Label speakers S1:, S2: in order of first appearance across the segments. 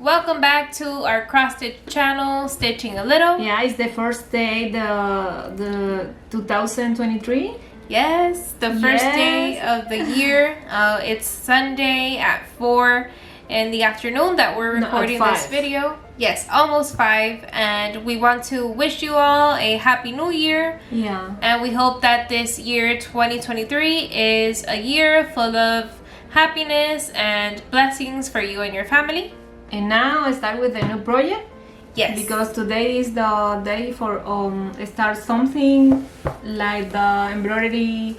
S1: Welcome back to our cross stitch channel, Stitching a Little.
S2: Yeah, it's the first day, the 2023.
S1: Yes, the first day of the year. It's Sunday at 4 in the afternoon that we're recording this video. Yes, almost 5, and we want to wish you all a happy new year.
S2: Yeah.
S1: And we hope that this year 2023 is a year full of happiness and blessings for you and your family.
S2: And now I start with the new project.
S1: Yes.
S2: Because today is the day for start something like the embroidery,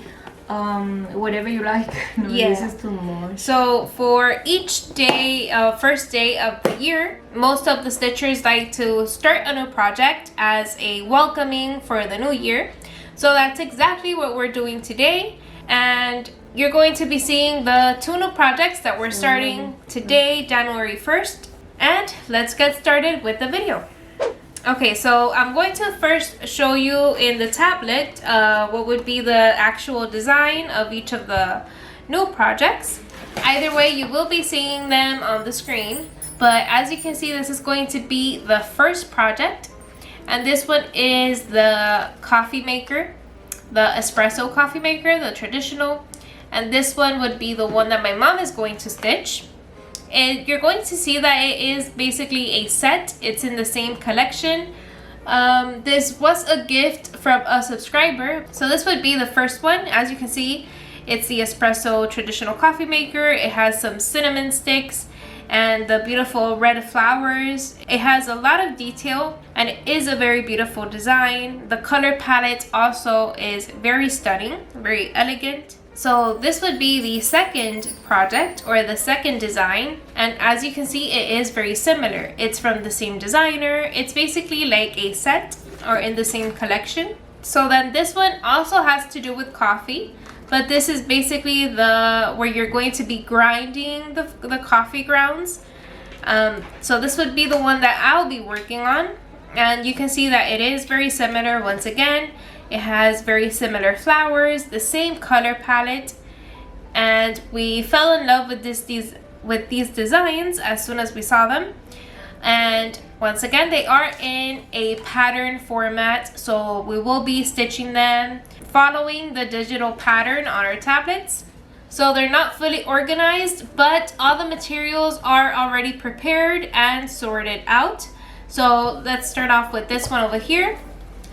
S2: whatever you like. No,
S1: yeah.
S2: This is too much.
S1: So for each day, first day of the year, most of the stitchers like to start a new project as a welcoming for the new year. So that's exactly what we're doing today. And you're going to be seeing the 2 new projects that we're starting today, January 1st. And let's get started with the video. Okay, so I'm going to first show you in the tablet what would be the actual design of each of the new projects. Either way, you will be seeing them on the screen. But as you can see, this is going to be the first project. And this one is the coffee maker, the espresso coffee maker, the traditional. And this one would be the one that my mom is going to stitch. And you're going to see that it is basically a set. It's in the same collection. This was a gift from a subscriber. So this would be the first one. As you can see, it's the espresso traditional coffee maker. It has some cinnamon sticks and the beautiful red flowers. It has a lot of detail and it is a very beautiful design. The color palette also is very stunning, very elegant. So this would be the second project or the second design, and as you can see, it is very similar. It's from the same designer. It's basically like a set or in the same collection. So then this one also has to do with coffee, but this is basically where you're going to be grinding the coffee grounds. So this would be the one that I'll be working on, and you can see that it is very similar once again. It has very similar flowers, the same color palette, and we fell in love with these designs as soon as we saw them. And once again, they are in a pattern format, so we will be stitching them following the digital pattern on our tablets. So they're not fully organized, but all the materials are already prepared and sorted out. So let's start off with this one over here.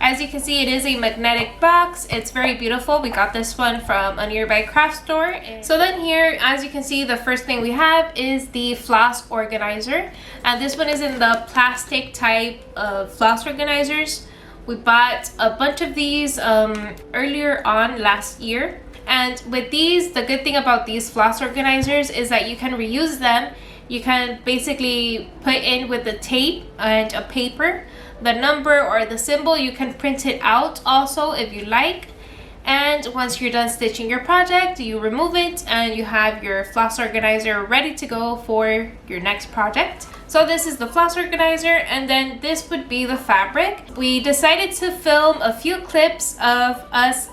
S1: As you can see, it is a magnetic box. It's very beautiful. We got this one from a nearby craft store. So then here, as you can see, the first thing we have is the floss organizer. And this one is in the plastic type of floss organizers. We bought a bunch of these earlier on last year. And with these, the good thing about these floss organizers is that you can reuse them. You can basically put in with the tape and a paper the number or the symbol. You can print it out also if you like, and once you're done stitching your project, you remove it and you have your floss organizer ready to go for your next project. So this is the floss organizer, and then this would be the fabric. We decided to film a few clips of us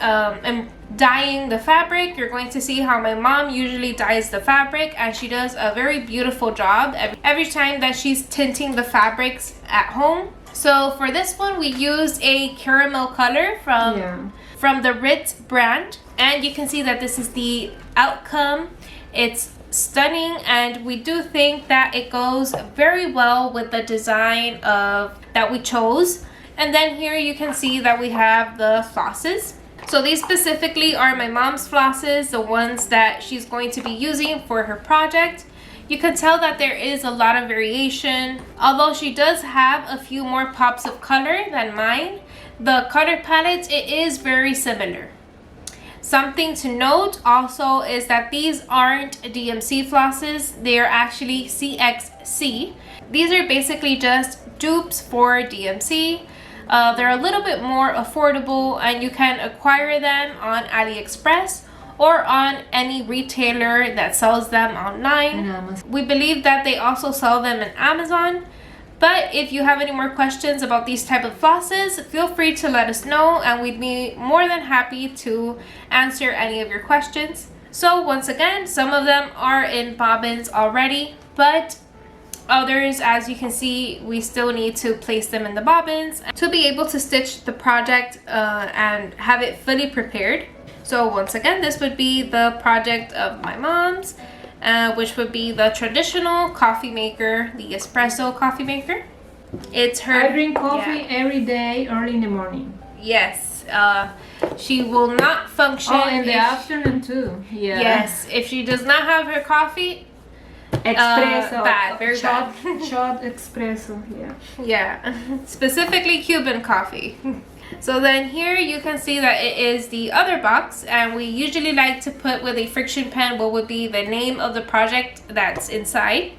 S1: dyeing the fabric. You're going to see how my mom usually dyes the fabric, and she does a very beautiful job every time that she's tinting the fabrics at home. So for this one, we used a caramel color from the Ritz brand, and you can see that this is the outcome. It's stunning, and we do think that it goes very well with the design that we chose. And then here you can see that we have the flosses. So these specifically are my mom's flosses, the ones that she's going to be using for her project. You can tell that there is a lot of variation. Although she does have a few more pops of color than mine, the color palette, it is very similar. Something to note also is that these aren't DMC flosses. They are actually CXC. These are basically just dupes for DMC. They're a little bit more affordable, and you can acquire them on AliExpress or on any retailer that sells them online. We believe that they also sell them on Amazon. But if you have any more questions about these type of flosses, feel free to let us know, and we'd be more than happy to answer any of your questions. So once again, some of them are in bobbins already, but Others, as you can see, we still need to place them in the bobbins to be able to stitch the project and have it fully prepared. So once again, this would be the project of my mom's, which would be the traditional coffee maker, the espresso coffee maker. It's her.
S2: I drink coffee every day early in the morning.
S1: Yes. She will not function.
S2: Oh, in the afternoon too. Yeah.
S1: Yes. If she does not have her coffee,
S2: Espresso.
S1: bad, very
S2: shot,
S1: bad.
S2: Shot espresso. Yeah.
S1: Yeah. Specifically Cuban coffee. So then here you can see that it is the other box, and we usually like to put with a friction pen what would be the name of the project that's inside.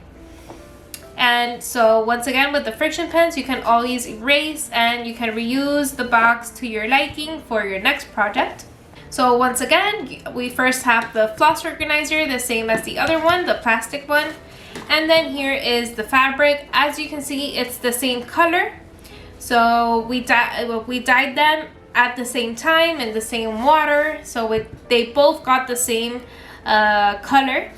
S1: And so once again, with the friction pens, you can always erase and you can reuse the box to your liking for your next project. So once again, we first have the floss organizer, the same as the other one, the plastic one. And then here is the fabric. As you can see, it's the same color. So we dyed them at the same time in the same water. So they both got the same color,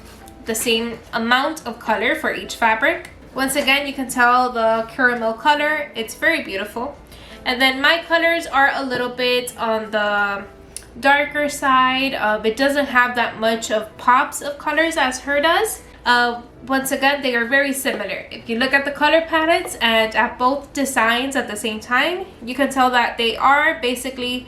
S1: the same amount of color for each fabric. Once again, you can tell the caramel color. It's very beautiful. And then my colors are a little bit on the darker side. It doesn't have that much of pops of colors as her does. Once again, they are very similar. If you look at the color palettes and at both designs at the same time, you can tell that they are basically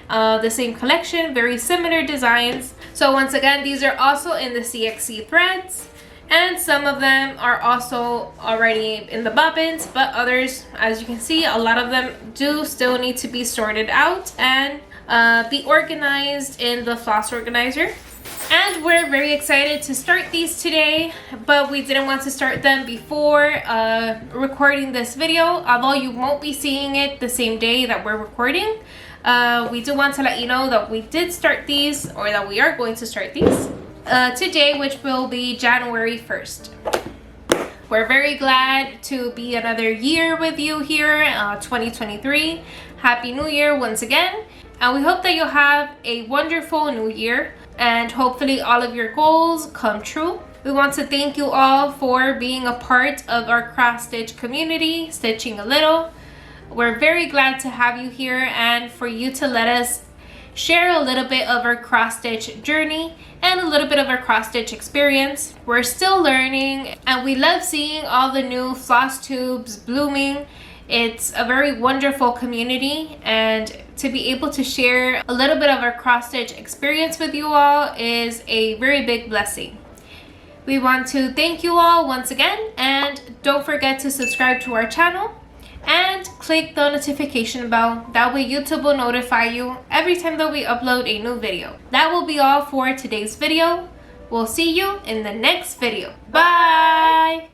S1: the same collection, very similar designs. So once again, these are also in the CXC threads, and some of them are also already in the bobbins, but others, as you can see, a lot of them do still need to be sorted out and be organized in the floss organizer. And we're very excited to start these today, but we didn't want to start them before recording this video. Although you won't be seeing it the same day that we're recording, we do want to let you know that we did start these, or that we are going to start these today, which will be January 1st. We're very glad to be another year with you here, 2023. Happy New Year once again. And we hope that you'll have a wonderful new year, and hopefully all of your goals come true. We want to thank you all for being a part of our cross stitch community, Stitching a Little. We're very glad to have you here and for you to let us share a little bit of our cross stitch journey and a little bit of our cross stitch experience. We're still learning, and we love seeing all the new Flosstubes blooming. It's a very wonderful community, and to be able to share a little bit of our cross stitch experience with you all is a very big blessing. We want to thank you all once again, and don't forget to subscribe to our channel and click the notification bell. That way YouTube will notify you every time that we upload a new video. That will be all for today's video. We'll see you in the next video. Bye!